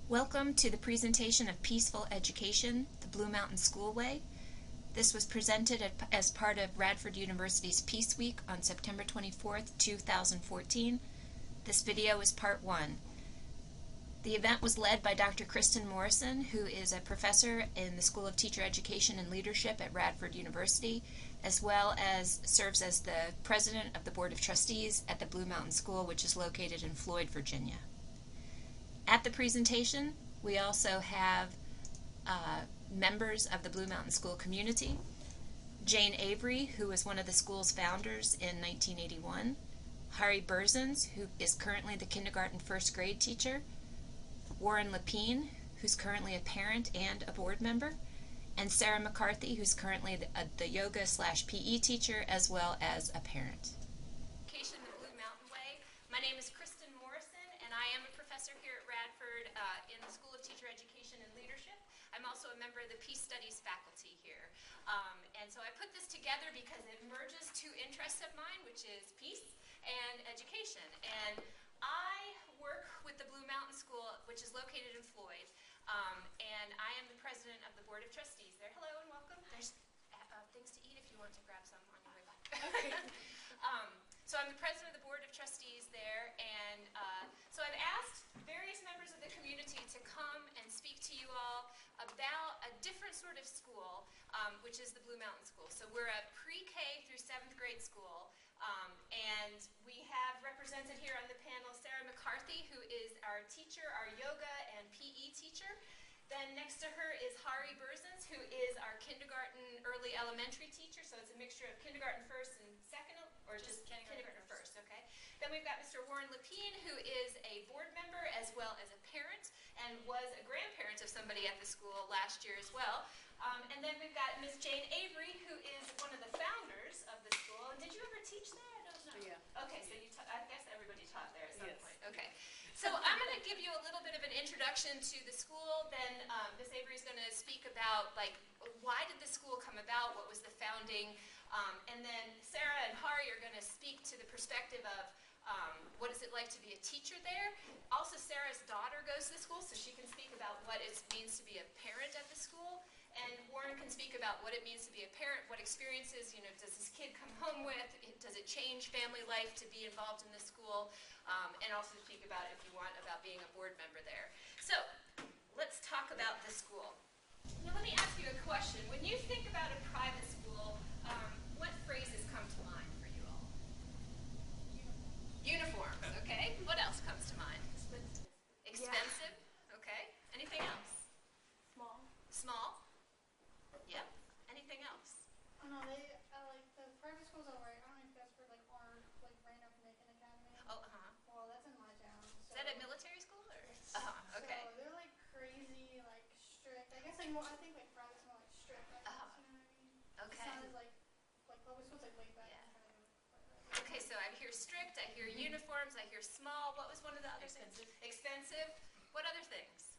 Welcome to the presentation of Peaceful Education, the Blue Mountain Schoolway. This was presented as part of Radford University's Peace Week on September 24th, 2014. This video is part one. The event was led by Dr. Kristen Morrison, who is a professor in the School of Teacher Education and Leadership at Radford University, as well as serves as the president of the Board of Trustees at the Blue Mountain School, which is located in Floyd, Virginia. At the presentation, we also have members of the Blue Mountain School community. Jane Avery, who was one of the school's founders in 1981. Hari Berzins, who is currently the kindergarten first grade teacher. Warren Lapine, who's currently a parent and a board member. And Sarah McCarthy, who's currently the yoga/PE teacher as well as a parent. The Blue Mountain Way. My name is Kristen Morrison, and I am a professor here at Radford in the School of Teacher Education and Leadership. I'm also a member of the Peace Studies faculty here. And so I put this together because it merges two interests of mine, which is peace and education. And I work with the Blue Mountain School, which is located in Floyd. And I am the president of the Board of Trustees there. Hello and welcome. There's things to eat if you want to grab some on your way back. Okay. So I'm the president of the Board of Trustees there, and so I've asked various members of the community to come and speak to you all about a different sort of school, which is the Blue Mountain School. So we're a pre-K through 7th grade school, and we have represented here on the panel Sarah McCarthy, who is our teacher, our yoga and PE teacher. Then next to her is Hari Berzins, who is our kindergarten early elementary teacher. So it's a mixture of kindergarten first and second, or just kindergarten first, okay? Then we've got Mr. Warren Lapine, who is a board member as well as a parent, and was a grandparent of somebody at the school last year as well. And then we've got Ms. Jane Avery, who is one of the founders of the school. And did you ever teach there? I don't know. Yeah. Okay, so I guess everybody taught there at some point. Okay. So I'm going to give you a little bit of an introduction to the school. Then Ms. Avery is going to speak about, like, why did the school come about? What was the founding? And then Sarah and Hari are going to speak to the perspective of what is it like to be a teacher there. Also, Sarah's daughter goes to the school, so she can speak about what it means to be a parent at the school. And Warren can speak about what it means to be a parent, what experiences, does this kid come home with? Does it change family life to be involved in the school? And also speak about, if you want, about being a board member there. So, let's talk about the school. Now, let me ask you a question. When you think about a private school, what phrases come to mind for you all? Uniforms, okay. What else comes to mind? Expensive, okay. Anything else? Small? Yep. Anything else? Oh no, they like the private schools over. I don't know if you guys heard like Randolph Macon Academy. Oh, Well, that's in my town. Is that a military school or? Yes. Okay. So they're like crazy, like strict. I guess like more. I think like private's more like strict. I guess, you know what I mean? Okay. It's not as like public schools like laid back. Yeah. And kind of Okay, so I hear strict, I hear uniforms, I hear small. What was one of the other things? Expensive. What other things?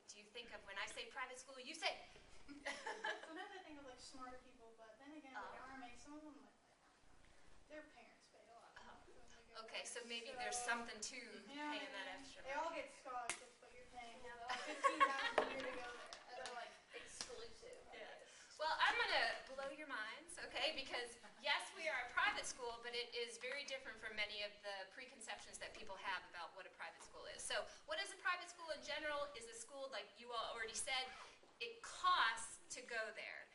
What do you think of when I say private school? You say. Sometimes I think of like smarter people, but then again, like RMA, some of them like their parents pay a lot. Okay, so maybe there's something to paying that extra. They all get scholarships, but you're paying $15 a year to go there. They're like exclusive. Yeah. Well, I'm going to blow your minds, okay, because yes, we are a private school, but it is very different from many of the preconceptions that people have about what a private school is. So what is a private school in general? Is a school, like you all already said, it costs to go there.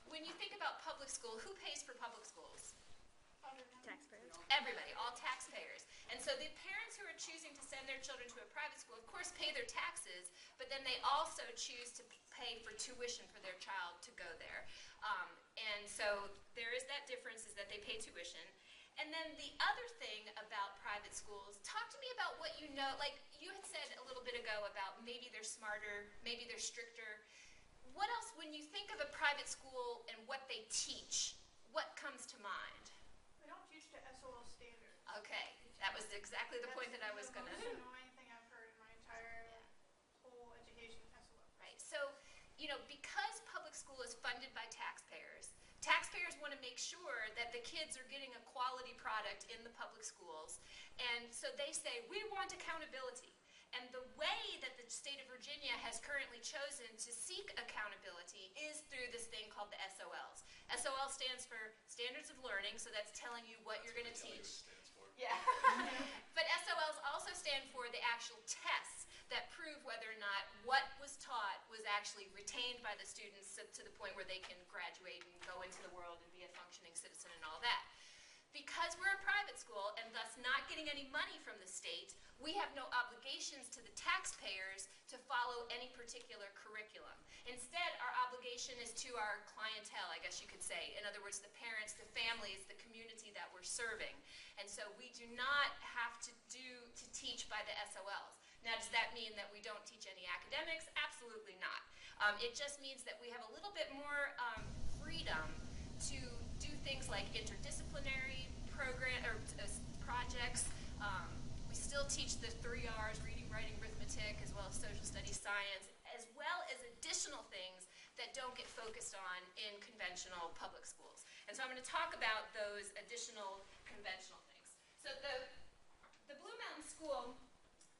When you think about public school, who pays for public schools? Taxpayers. Everybody, all taxpayers. And so the parents who are choosing to send their children to a private school, of course, pay their taxes, but then they also choose to pay for tuition for their child to go there. And so there is that difference, is that they pay tuition. And then the other thing about private schools, talk to me about what you know. Like you had said a little bit ago about maybe they're smarter, maybe they're stricter. What else, when you think of a private school and what they teach, what comes to mind? They don't teach to SOL standards. Okay, that was exactly the point that I was going to. That's the most annoying thing I've heard in my entire whole education SOL. Right. So, because public school is funded by taxpayers, taxpayers want to make sure that the kids are getting a quality product in the public schools. And so they say, we want accountability. And the way that state of Virginia has currently chosen to seek accountability is through this thing called the SOLs. SOL stands for Standards of Learning, so that's telling you what you're going to teach. Yeah. But SOLs also stand for the actual tests that prove whether or not what was taught was actually retained by the students to the point where they can graduate and go into the world and be a functioning citizen and all that. Because we're a private school and thus not getting any money from the state, we have no obligations to the taxpayers to follow any particular curriculum. Instead, our obligation is to our clientele, I guess you could say. In other words, the parents, the families, the community that we're serving. And so we do not have to teach by the SOLs. Now, does that mean that we don't teach any academics? Absolutely not. It just means that we have a little bit more freedom to do things like interdisciplinary projects. We still teach the 3 R's, reading, writing, arithmetic, as well as social studies, science, as well as additional things that don't get focused on in conventional public schools. And so I'm going to talk about those additional conventional things. So the Blue Mountain School,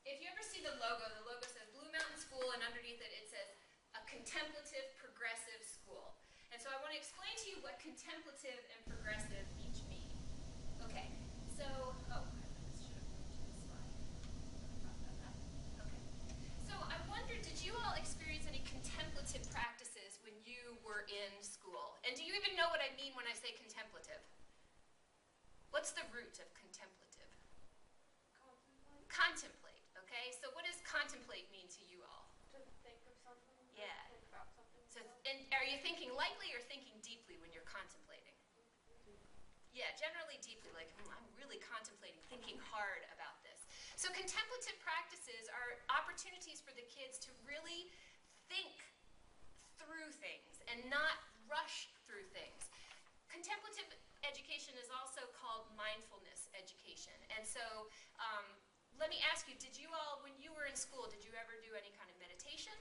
if you ever see the logo says Blue Mountain School, and underneath it, it says a contemplative, progressive school. And so I want to explain to you what contemplative and progressive each mean. Okay, so, oh, I should have moved to this slide. Okay. So I wonder, did you all experience any contemplative practices when you were in school? And do you even know what I mean when I say contemplative? What's the root of contemplative? Contemplate, okay? So what does contemplate mean to you all? To think of something. Yeah. Think about something. So, and are you thinking lightly or thinking deeply when you're contemplating? Yeah, generally deeply, like, I'm really contemplating, thinking hard about this. So contemplative practices are opportunities for the kids to really think through things and not rush through things. Contemplative education is also called mindfulness education. And so let me ask you, did you all, when you were in school, did you ever do any kind of meditation?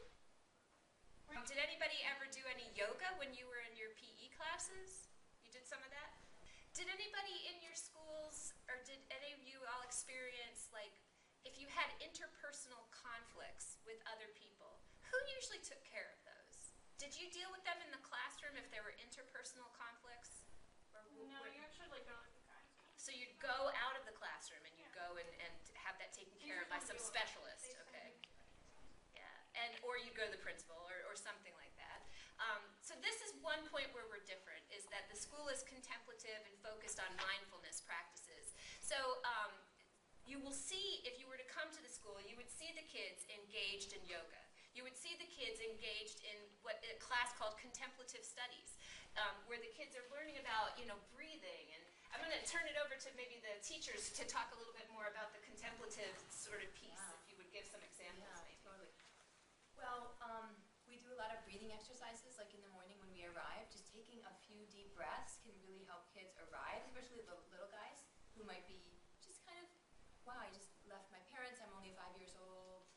Did anybody ever do any yoga when you were in your PE classes? You did some of that? Did anybody in your schools, or did any of you all experience, like, if you had interpersonal conflicts with other people, who usually took care of those? Did you deal with them in the classroom if there were interpersonal conflicts? Or No, you actually like go to the guys. so you'd go out of the classroom and you'd go and have that taken care of by some specialist, okay? Or you go to the principal or something like that. So this is one point where we're different, is that the school is contemplative and focused on mindfulness practices. So you will see, if you were to come to the school, you would see the kids engaged in yoga. You would see the kids engaged in what a class called contemplative studies, where the kids are learning about, breathing. And I'm going to turn it over to maybe the teachers to talk a little bit more about the contemplative sort of piece, if you would give some examples. Yeah, maybe. totally. Well, we do a lot of breathing exercises, like in the morning when we arrive. Just taking a few deep breaths can really help kids arrive, especially the little guys who might be just kind of, wow, I just left my parents, I'm only 5 years old.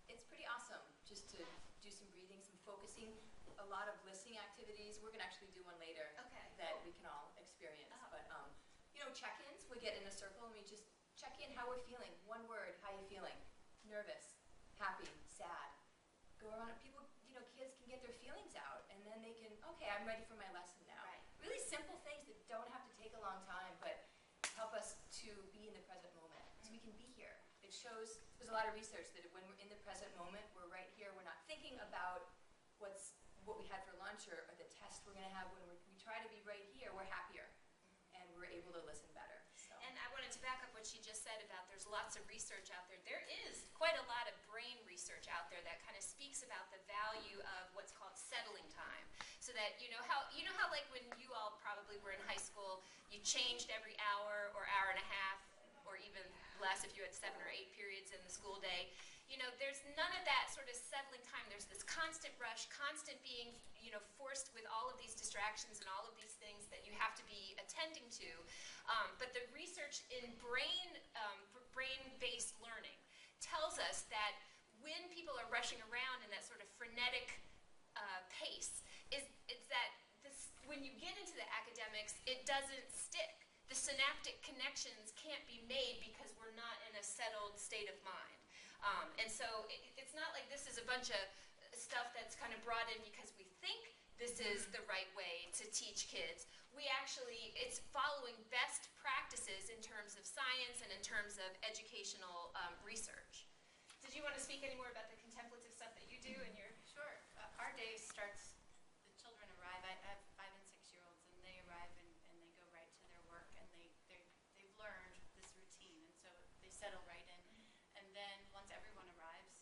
It's pretty awesome just to do some breathing, some focusing, a lot of listening activities. We're going to actually do one later that we can all experience. But, check-ins, we get in a circle and we just check in how we're feeling. One word, how you feeling? Nervous, happy, sad. Go around and people, kids can get their feelings out and then they can, okay, I'm ready for my lesson now. Right. Really simple things that don't have to take a long time, but help us to be in the present moment. So we can be here. It shows, there's a lot of research that when we're in the present moment, we're right here, we're not thinking about what we had for lunch or the test we're going to have. When we try to be right here, we're happier and we're able to listen better. So. And I wanted to back up what she just said about there's lots of research out there. There is quite a lot of brain research out there that kind of speaks about the value of what's called settling time. So that you know how like when you all probably were in high school, you changed every hour or hour and a half, or even less if you had 7 or 8 periods in the school day. There's none of that sort of settling time. There's this constant rush, constant being, forced with all of these distractions and all of these things that you have to be attending to. But the research in brain-based learning tells us that when people are rushing around in that sort of frenetic pace, it's that when you get into the academics, it doesn't stick. The synaptic connections can't be made because we're not in a settled state of mind. And so it's not like this is a bunch of stuff that's kind of brought in because we think this is the right way to teach kids. We actually, it's following best practices in terms of science and in terms of educational research. Did you want to speak any more about the contemplative stuff that you do in your... Sure. Our day starts, the children arrive. I have 5 and 6 year olds, and they arrive and they go right to their work, and they've learned this routine, and so they settle right in. And then once everyone arrives,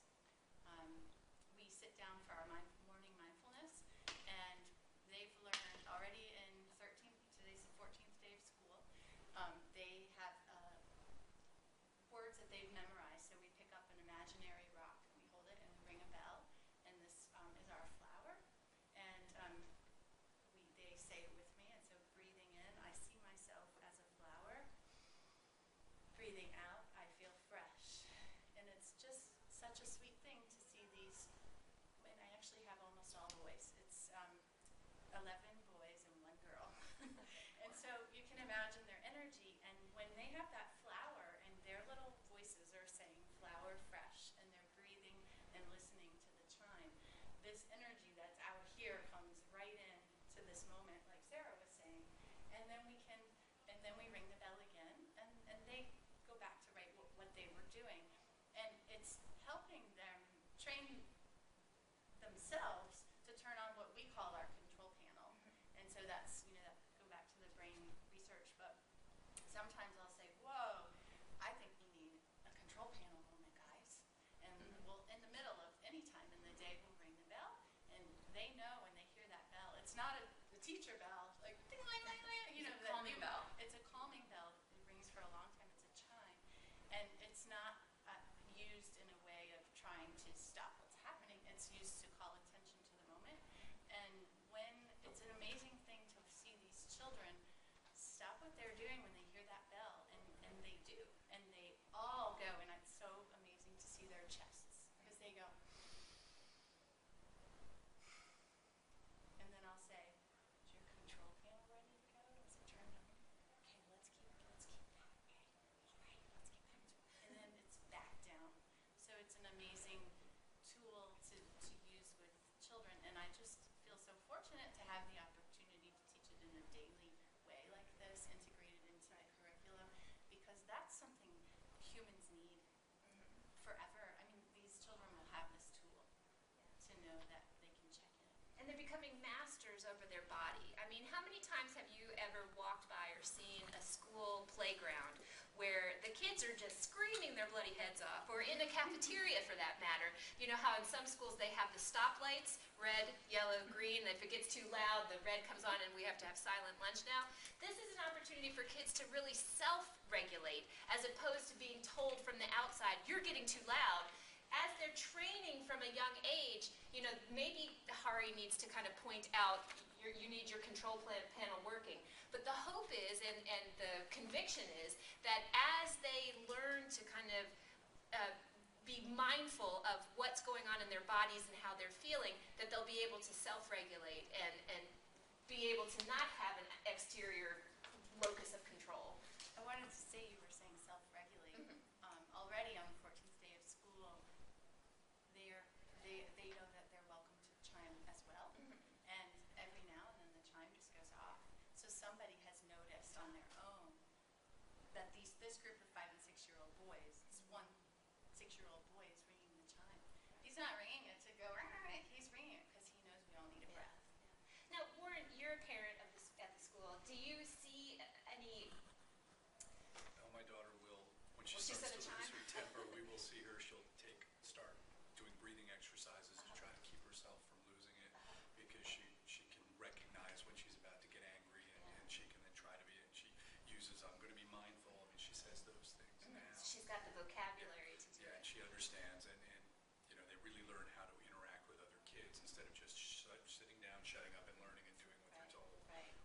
we sit down for our morning mindfulness, and they've learned already in today's the 14th day of school. They have words that they've memorized, so we pick up an imaginary rock, and we hold it, and we ring a bell, and this is our flower, and they say it with me, and so breathing in, I see myself as a flower. Breathing out, I feel fresh, and it's just such a sweet thing to see these, and I actually have almost all boys. It's 11 boys and 1 girl, and so you can imagine their energy, and when they have that flower and their little voices are saying flower fresh, and they're breathing and listening to the chime, this energy that's out here comes right in to this moment, like Sarah was saying, and then we ring the bell again, and they go back to what they were doing, and it's helping them train themselves to turn on what we call our control panel. And so that's, that go back to the brain research, but sometimes I'll say, whoa, I think we need a control panel moment, guys. And we'll, in the middle of any time in the day, we'll ring the bell, and they know when they hear that bell, it's not the teacher bell, like ding, ding, ding, ding, It's a calming bell. It's a calming bell. It rings for a long time. It's a chime, and it's not used in a way of trying to stop what's happening. It's used to call attention to the moment. And when it's an amazing thing to see these children stop what they're doing when they hear that bell, and they do, and they all go, and it's so amazing to see their chests, because they go, and then I'll say, is your control panel ready to go? Is it turned on? Okay, let's keep that. Okay, all right, let's get back to it. And then it's back down. So it's an amazing tool to use with children, and I just feel so fortunate to have the opportunity to teach it in a daily way like this, integrated into my curriculum, because that's something humans need forever. I mean, these children will have this tool to know that they can check in. And they're becoming masters over their body. I mean, how many times have you ever walked by or seen a school playground where the kids are just screaming their bloody heads off, or in a cafeteria for that matter? You know how in some schools they have the stoplights, red, yellow, green, and if it gets too loud, the red comes on and we have to have silent lunch now. This is an opportunity for kids to really self-regulate, as opposed to being told from the outside, you're getting too loud. As they're training from a young age, maybe Hari needs to kind of point out you need your control panel working. But the hope is, and the conviction is, that as they learn to kind of be mindful of what's going on in their bodies and how they're feeling, that they'll be able to self-regulate and be able to not have an exterior locus of control. I wanted to say, you were saying self-regulate. Already on the 14th day of school, they know that they're welcome to chime as well. And every now and then the chime just goes off. So somebody has noticed on their own that this group of 5 and 6 year old boys, this one 6-year-old boy is ringing the chime. He's not ringing it to go, he's ringing it because he knows we all need a breath. Now, Warren, you're a parent at the school. Do you see any... No, my daughter will, when she Will she starts set a to time? lose her temper, we will see her, she'll start doing breathing exercises to try to keep herself from losing it, because she can recognize when she's about to get angry, and she can then try to be, and she uses, I'm going to be mindful, I mean, she says those things now. She's got the vocabulary to do Yeah, it. and she understands, and they really learn how to interact with other kids instead of just sitting down, shutting up, and learning and doing what they're told. Right.